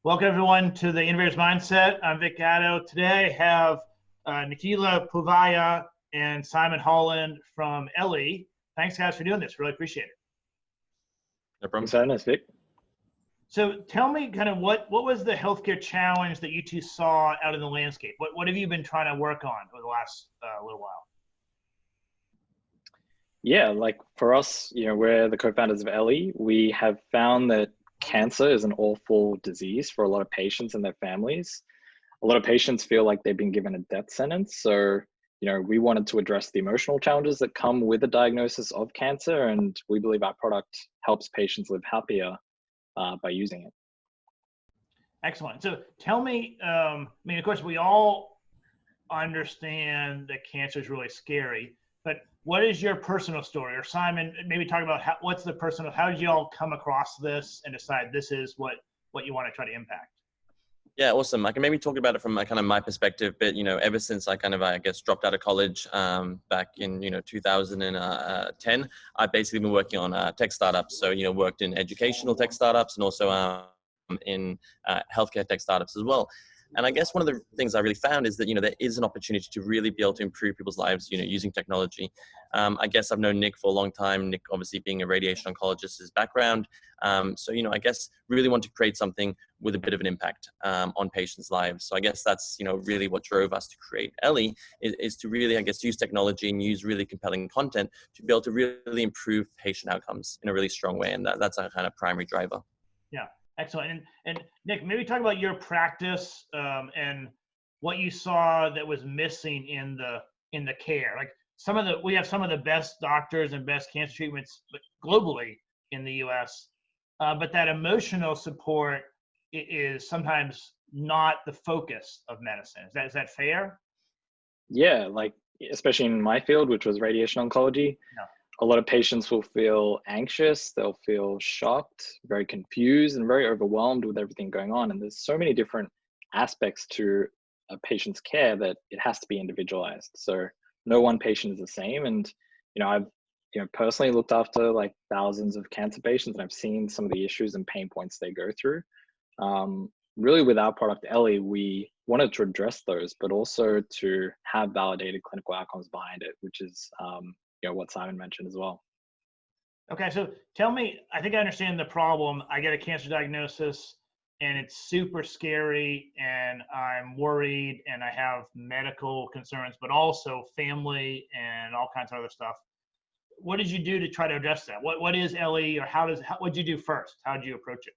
Welcome everyone to the Innovators Mindset. I'm Vic Gatto. Today I have Nikhil, Poovich, and Simon Holland from Elly. Thanks guys for doing this. Really appreciate it. No problem. Thanks for having us, Vic. So tell me kind of what was the healthcare challenge that you two saw out in the landscape? What have you been trying to work on over the last little while? Yeah, like for us, we're the co-founders of Elly. We have found that cancer is an awful disease for a lot of patients and their families. A lot of patients feel like they've been given a death sentence. So, we wanted to address the emotional challenges that come with the diagnosis of cancer. And we believe our product helps patients live happier by using it. Excellent. So tell me, of course, we all understand that cancer is really scary, but what is your personal story? Or Simon, maybe talk about how did you all come across this and decide this is what you want to try to impact? Yeah, awesome. I can maybe talk about it from my perspective, but ever since I dropped out of college back in 2010, I've basically been working on tech startups. So worked in educational tech startups and also in healthcare tech startups as well. And I guess one of the things I really found is that, there is an opportunity to really be able to improve people's lives, using technology. I guess I've known Nick for a long time, Nick obviously being a radiation oncologist, his background. So, I guess really want to create something with a bit of an impact on patients' lives. So I guess that's, really what drove us to create Elly is to really, use technology and use really compelling content to be able to really improve patient outcomes in a really strong way. And that's our kind of primary driver. Yeah. Excellent. And Nick, maybe talk about your practice and what you saw that was missing in the care. Like we have some of the best doctors and best cancer treatments globally in the U.S., but that emotional support is sometimes not the focus of medicine. Is that fair? Yeah, especially in my field, which was radiation oncology. Yeah. A lot of patients will feel anxious, they'll feel shocked, very confused, and very overwhelmed with everything going on. And there's so many different aspects to a patient's care that it has to be individualized. So no one patient is the same. And, I've personally looked after thousands of cancer patients, and I've seen some of the issues and pain points they go through. Really with our product, Elly, we wanted to address those, but also to have validated clinical outcomes behind it, which is, what Simon mentioned as well. Okay, so tell me, I think I understand the problem. I get a cancer diagnosis and it's super scary and I'm worried and I have medical concerns, but also family and all kinds of other stuff. What did you do to try to address that? What is Elly, or what did you do first? How did you approach it?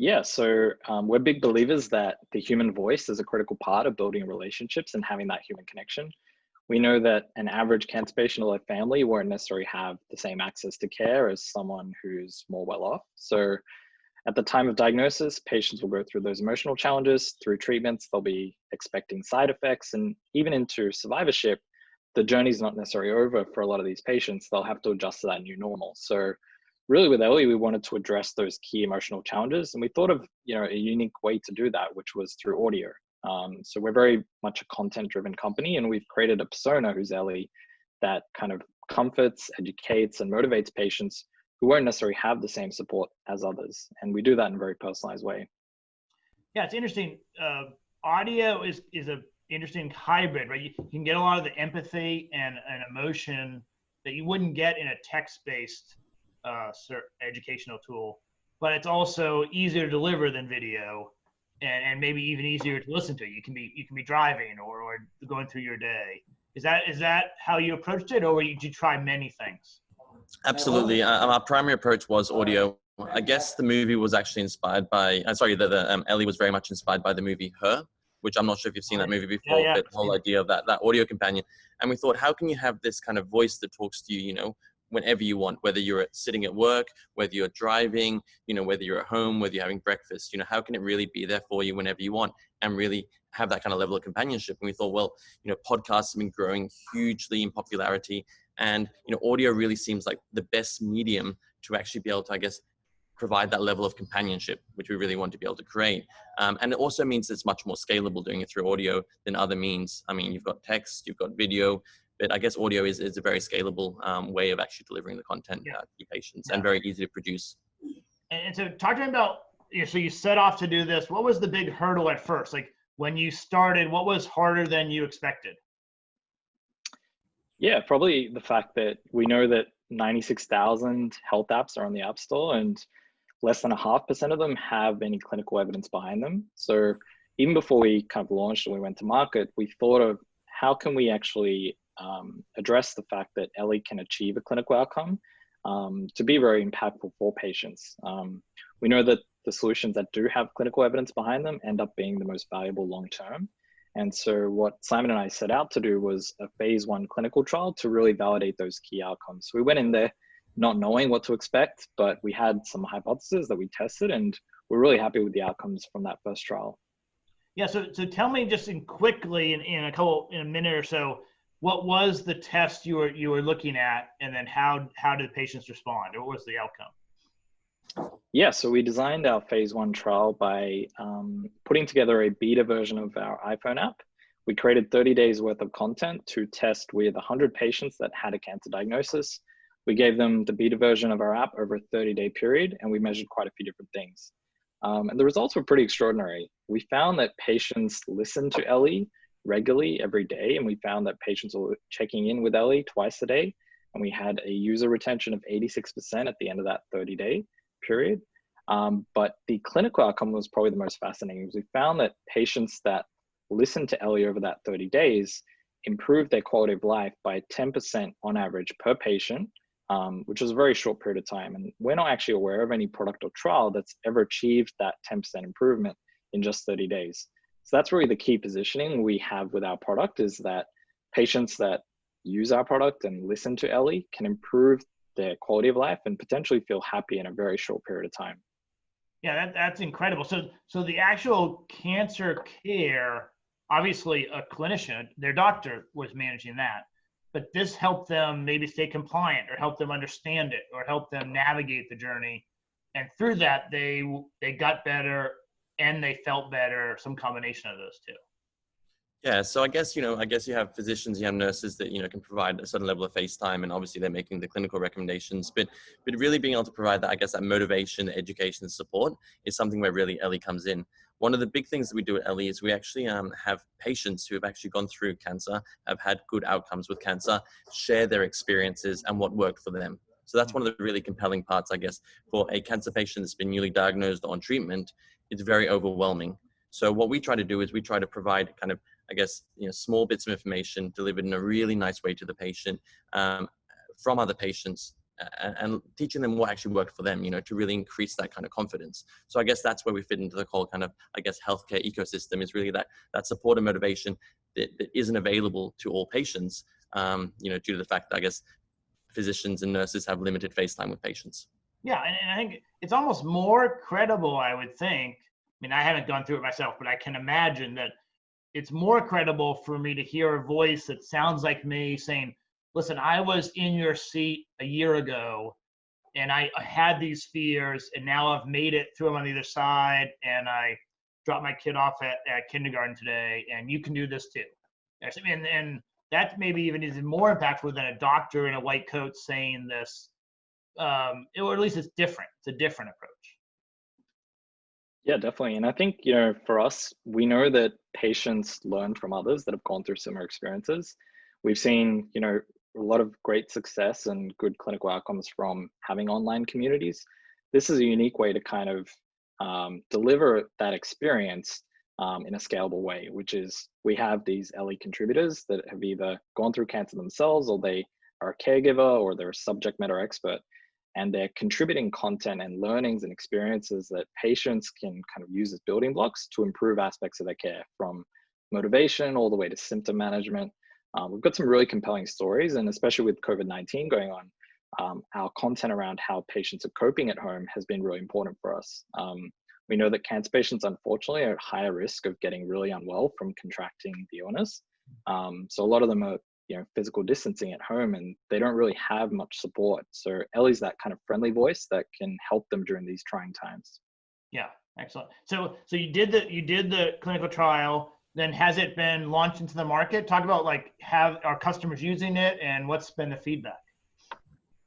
Yeah, so we're big believers that the human voice is a critical part of building relationships and having that human connection. We know that an average cancer patient or their family won't necessarily have the same access to care as someone who's more well off. So at the time of diagnosis, patients will go through those emotional challenges. Through treatments, they'll be expecting side effects, and even into survivorship, the journey's not necessarily over for a lot of these patients. They'll have to adjust to that new normal. So really with Elly, we wanted to address those key emotional challenges, and we thought of a unique way to do that, which was through audio. So we're very much a content-driven company, and we've created a persona who's Elly that kind of comforts, educates, and motivates patients who won't necessarily have the same support as others. And we do that in a very personalized way. Yeah, it's interesting. Audio is an interesting hybrid, right? You can get a lot of the empathy and emotion that you wouldn't get in a text-based educational tool, but it's also easier to deliver than video. And maybe even easier to listen to. You can be driving or going through your day. Is that how you approached it, or did you try many things? Absolutely. Our primary approach was audio. I guess the movie was actually inspired by. Elly was very much inspired by the movie Her, which I'm not sure if you've seen that movie before. Yeah. But the whole idea of that audio companion, and we thought, how can you have this kind of voice that talks to you, whenever you want, whether you're sitting at work, whether you're driving, whether you're at home, whether you're having breakfast, how can it really be there for you whenever you want and really have that kind of level of companionship? And we thought, well, podcasts have been growing hugely in popularity, and, audio really seems like the best medium to actually be able to, provide that level of companionship, which we really want to be able to create. And it also means it's much more scalable doing it through audio than other means. I mean, you've got text, you've got video, but I guess audio is a very scalable way of actually delivering the content to patients and very easy to produce. And so talk to me about so you set off to do this. What was the big hurdle at first? Like when you started, what was harder than you expected? Yeah, probably the fact that we know that 96,000 health apps are on the App Store and less than 0.5% of them have any clinical evidence behind them. So even before we kind of launched and we went to market, we thought of how can we actually address the fact that Elly can achieve a clinical outcome to be very impactful for patients. We know that the solutions that do have clinical evidence behind them end up being the most valuable long term. And so what Simon and I set out to do was a phase 1 clinical trial to really validate those key outcomes. So we went in there not knowing what to expect, but we had some hypotheses that we tested, and we're really happy with the outcomes from that first trial. Yeah, so tell me just quickly in a minute or so, what was the test you were looking at, and then how did patients respond, or what was the outcome? Yeah, so we designed our phase 1 trial by putting together a beta version of our iPhone app. We created 30 days worth of content to test with 100 patients that had a cancer diagnosis. We gave them the beta version of our app over a 30-day period, and we measured quite a few different things. And the results were pretty extraordinary. We found that patients listened to Elly regularly every day, and we found that patients were checking in with Elly twice a day, and we had a user retention of 86% at the end of that 30-day period. But the clinical outcome was probably the most fascinating, because we found that patients that listened to Elly over that 30 days improved their quality of life by 10% on average per patient, which was a very short period of time. And we're not actually aware of any product or trial that's ever achieved that 10% improvement in just 30 days. So that's really the key positioning we have with our product, is that patients that use our product and listen to Elly can improve their quality of life and potentially feel happy in a very short period of time. Yeah, that's incredible. So the actual cancer care, obviously a clinician, their doctor was managing that, but this helped them maybe stay compliant, or help them understand it, or help them navigate the journey. And through that, they got better and they felt better, some combination of those two. Yeah, so I guess you have physicians, you have nurses that, can provide a certain level of face time, and obviously they're making the clinical recommendations, but really being able to provide that, I guess, that motivation, education, and support is something where really Elly comes in. One of the big things that we do at Elly is we actually have patients who have actually gone through cancer, have had good outcomes with cancer, share their experiences and what worked for them. So that's one of the really compelling parts, I guess, for a cancer patient that's been newly diagnosed on treatment. It's very overwhelming. So what we try to do is we try to provide kind of, I guess, small bits of information delivered in a really nice way to the patient from other patients, and teaching them what actually worked for them, to really increase that kind of confidence. So I guess that's where we fit into the whole kind of, I guess, healthcare ecosystem, is really that support and motivation that isn't available to all patients, due to the fact that, I guess, physicians and nurses have limited face time with patients. Yeah, and I think it's almost more credible, I would think. I mean, I haven't gone through it myself, but I can imagine that it's more credible for me to hear a voice that sounds like me saying, listen, I was in your seat a year ago and I had these fears, and now I've made it through them on the other side, and I dropped my kid off at kindergarten today, and you can do this too. And that maybe even is more impactful than a doctor in a white coat saying this, or at least it's different. It's a different approach. Yeah, definitely. And I think, for us, we know that patients learn from others that have gone through similar experiences. We've seen, a lot of great success and good clinical outcomes from having online communities. This is a unique way to kind of deliver that experience in a scalable way, which is we have these Elly contributors that have either gone through cancer themselves, or they are a caregiver, or they're a subject matter expert. And they're contributing content and learnings and experiences that patients can kind of use as building blocks to improve aspects of their care, from motivation all the way to symptom management. We've got some really compelling stories, and especially with COVID-19 going on, our content around how patients are coping at home has been really important for us. We know that cancer patients, unfortunately, are at higher risk of getting really unwell from contracting the illness. So a lot of them are physical distancing at home, and they don't really have much support. So Elly's that kind of friendly voice that can help them during these trying times. Yeah, excellent. So you did the clinical trial. Then has it been launched into the market? Talk about, like, have our customers using it, and what's been the feedback?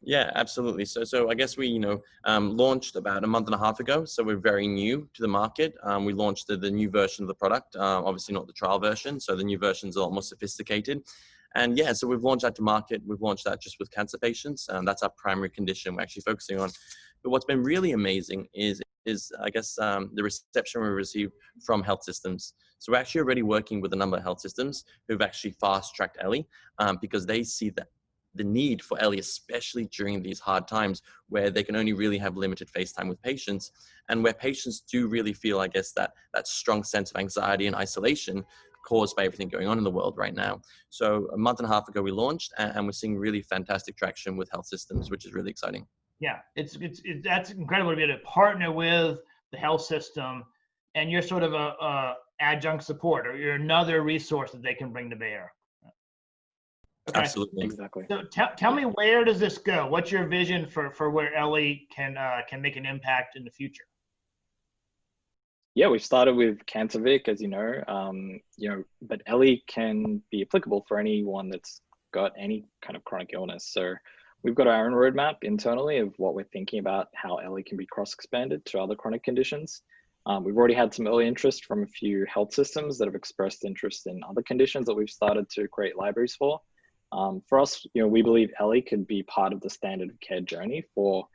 Yeah, absolutely. So I guess we, launched about a month and a half ago. So we're very new to the market. We launched the new version of the product, obviously not the trial version. So the new version is a lot more sophisticated. And yeah, so we've launched that to market. We've launched that just with cancer patients. That's our primary condition we're actually focusing on. But what's been really amazing is I guess, the reception we received from health systems. So we're actually already working with a number of health systems who've actually fast-tracked Elly, because they see that the need for Elly, especially during these hard times where they can only really have limited face time with patients, and where patients do really feel, I guess, that strong sense of anxiety and isolation caused by everything going on in the world right now. So a month and a half ago, we launched, and we're seeing really fantastic traction with health systems, which is really exciting. Yeah, that's incredible to be able to partner with the health system, and you're sort of a adjunct support, or you're another resource that they can bring to bear. Okay. Absolutely. Exactly. So tell me, where does this go? What's your vision for where Elly can make an impact in the future? Yeah, we've started with CancerVic, as you know, but Elly can be applicable for anyone that's got any kind of chronic illness. So we've got our own roadmap internally of what we're thinking about how Elly can be cross-expanded to other chronic conditions. We've already had some early interest from a few health systems that have expressed interest in other conditions that we've started to create libraries for. For us, we believe Elly could be part of the standard of care journey for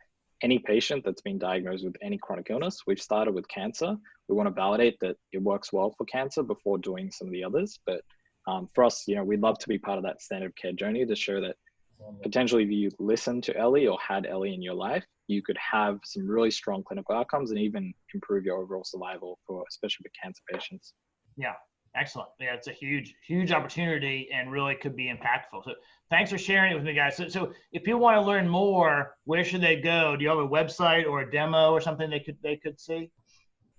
any patient that's been diagnosed with any chronic illness. We've started with cancer. We want to validate that it works well for cancer before doing some of the others. But for us, we'd love to be part of that standard of care journey to show that potentially if you listen to Elly or had Elly in your life, you could have some really strong clinical outcomes and even improve your overall survival especially for cancer patients. Yeah. Excellent. Yeah, it's a huge opportunity and really could be impactful. So thanks for sharing it with me, guys. So if people want to learn more, where should they go? Do you have a website or a demo or something they could see?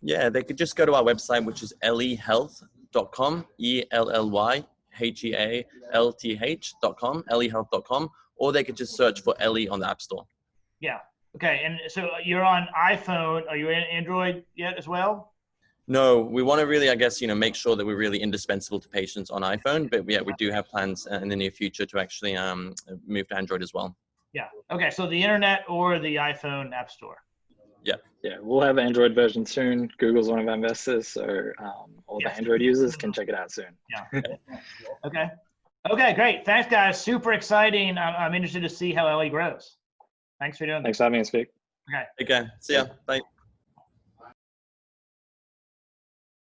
Yeah, they could just go to our website, which is ellyhealth.com, ELLYHEALTH.com, ellyhealth.com, or they could just search for Elly on the App Store. Yeah. Okay. And so you're on iPhone. Are you in Android yet as well? No, we want to really, I guess, make sure that we're really indispensable to patients on iPhone, but yeah, we do have plans in the near future to actually move to Android as well. Yeah. Okay. So the internet or the iPhone App Store. Yeah. Yeah, we'll have Android version soon. Google's one of our investors, so all the Android users can check it out soon. Yeah. Okay. Okay, great. Thanks, guys. Super exciting. I'm interested to see how Elly grows. Thanks for doing this. Thanks for having us, Vic. Okay. Okay. See ya. Bye.